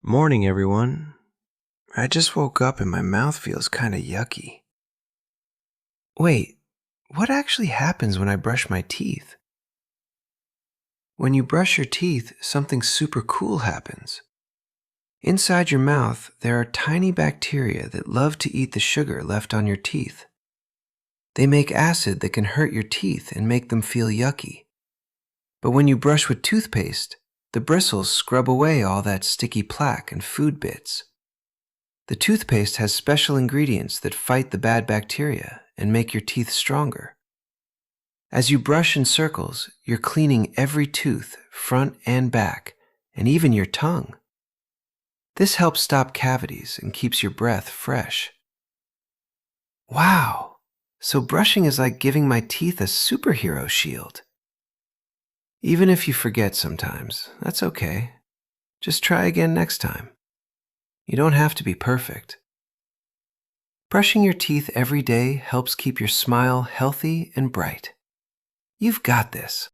Morning, everyone. I just woke up and my mouth feels kind of yucky. Wait, what actually happens when I brush my teeth? When you brush your teeth, something super cool happens. Inside your mouth, there are tiny bacteria that love to eat the sugar left on your teeth. They make acid that can hurt your teeth and make them feel yucky. But when you brush with toothpaste, the bristles scrub away all that sticky plaque and food bits. The toothpaste has special ingredients that fight the bad bacteria and make your teeth stronger. As you brush in circles, you're cleaning every tooth, front and back, and even your tongue. This helps stop cavities and keeps your breath fresh. Wow! So brushing is like giving my teeth a superhero shield. Even if you forget sometimes, that's okay. Just try again next time. You don't have to be perfect. Brushing your teeth every day helps keep your smile healthy and bright. You've got this.